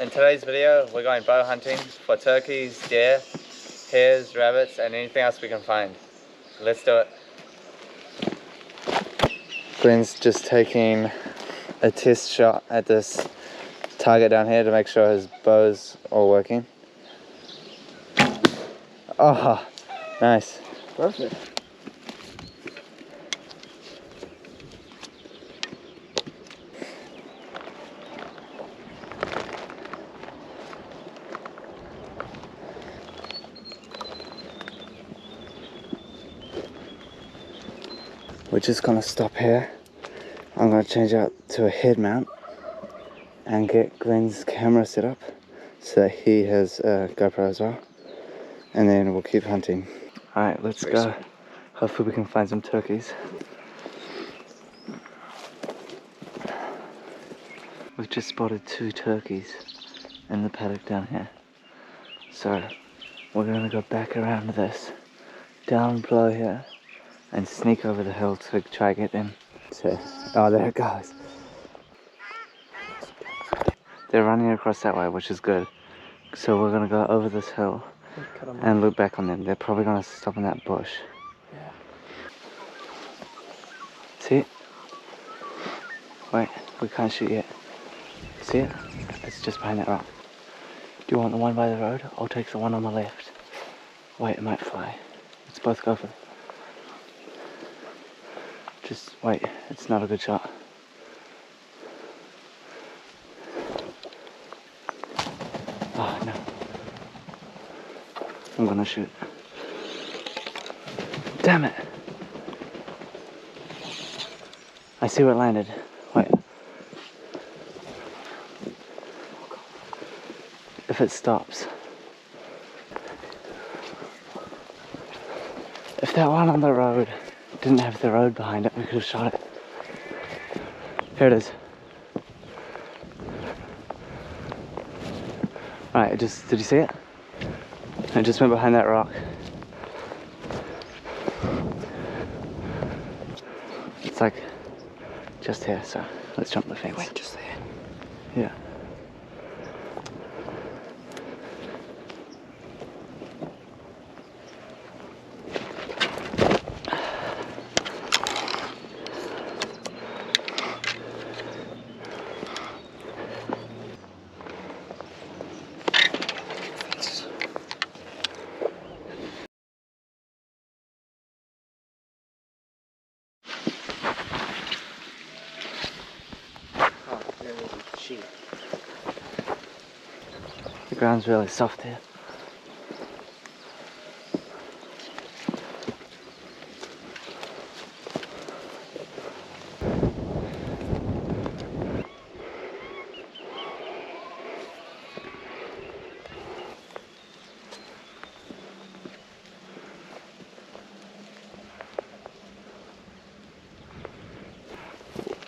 In today's video, we're going bow hunting for turkeys, deer, hares, rabbits, and anything else we can find. Let's do it. Glen's just taking a test shot at this target down here to make sure his bow's all working. Oh, nice. Perfect. We're just gonna stop here. I'm gonna change out to a head mount and get Glen's camera set up so that he has a GoPro as well. And then we'll keep hunting. Alright, let's go. Hopefully we can find some turkeys. We've just spotted 2 turkeys in the paddock down here. So we're gonna go back around this, down below here, and sneak over the hill to try to get them. So, oh, there it goes. They're running across that way, which is good. So we're gonna go over this hill and look back on them. They're probably gonna stop in that bush. Yeah. See it? Wait, we can't shoot yet. See it? It's just behind that rock. Do you want the one by the road? I'll take the one on the left. Wait, it might fly. Let's both go for it. Just wait, it's not a good shot. Oh no. I'm gonna shoot. Damn it! I see where it landed. Wait. If it stops. If that one on the road didn't have the road behind it, we could have shot it. Here it is. Right, did you see it? It just went behind that rock. It's like just here, so let's jump the fence. Wait, just there. Yeah. The ground's really soft here.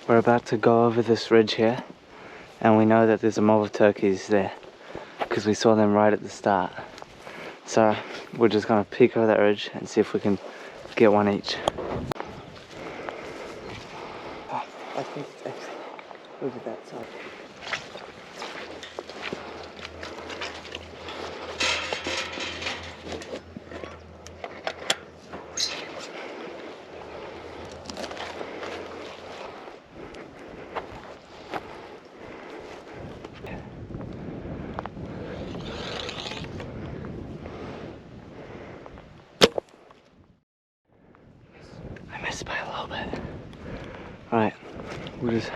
We're about to go over this ridge here, and we know that there's a mob of turkeys there because we saw them right at the start. So we're just gonna peek over that ridge and see if we can get one each. Oh, I think it's actually over that side. By a little bit. Right, we'll just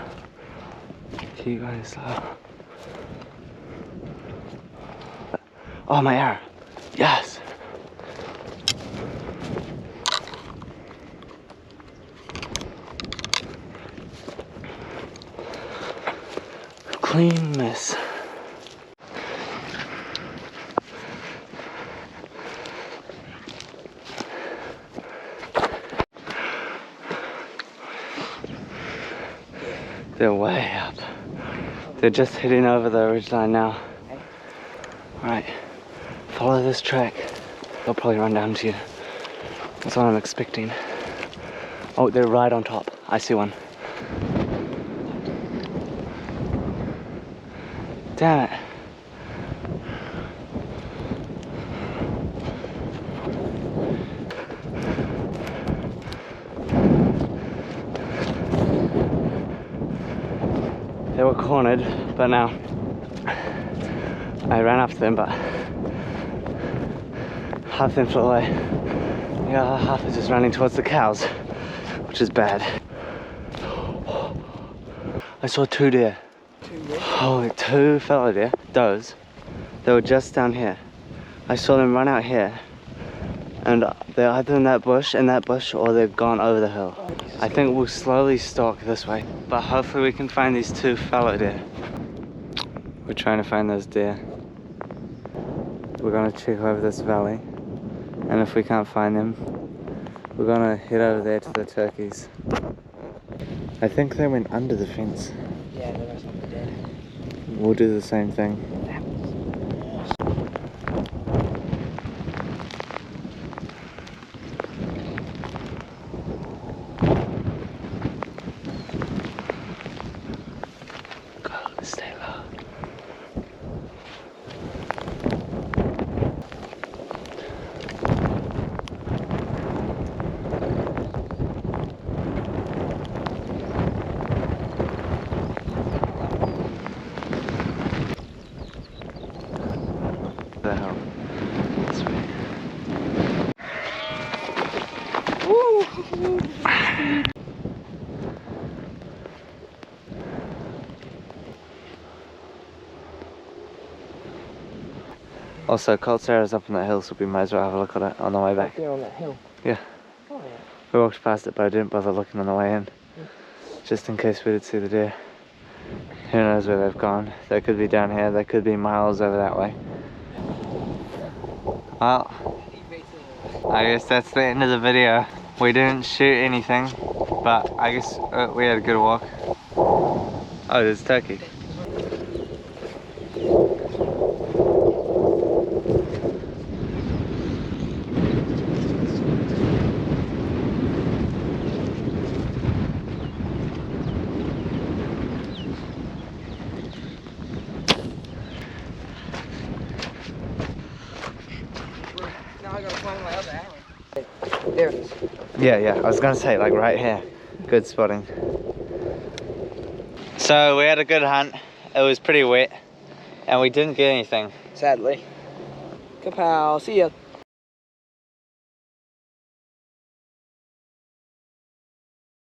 keep going slow. Oh, my arrow! Yes! Clean miss. They're way up. They're just heading over the ridgeline now. Right, follow this track. They'll probably run down to you. That's what I'm expecting. Oh, they're right on top. I see one. Damn it. They were cornered, but now I ran after them, but half them flew away. The other half is just running towards the cows, which is bad. I saw 2 deer. 2 deer? Holy, 2 fallow deer, does. They were just down here. I saw them run out here, and they're either in that bush, or they've gone over the hill. I think we'll slowly stalk this way, but hopefully we can find these 2 fallow deer. We're trying to find those deer. We're gonna check over this valley, and if we can't find them, we're gonna head over there to the turkeys. I think they went under the fence. Yeah, the rest of them dead. We'll do the same thing. Go, stay low. The hell? This way. Also, Colt Sarah's up on that hill, so we might as well have a look at it on the way back. They're on that hill. Yeah. Oh yeah. We walked past it, but I didn't bother looking on the way in, just in case we did see the deer. Who knows where they've gone? They could be down here, they could be miles over that way. Well, I guess that's the end of the video. We didn't shoot anything, but I guess we had a good walk. Oh, there's turkey. Now I gotta find my other arrow. There it is. Yeah, I was gonna say, like right here. Good spotting. So we had a good hunt. It was pretty wet, and we didn't get anything. Sadly. Kapow. See ya.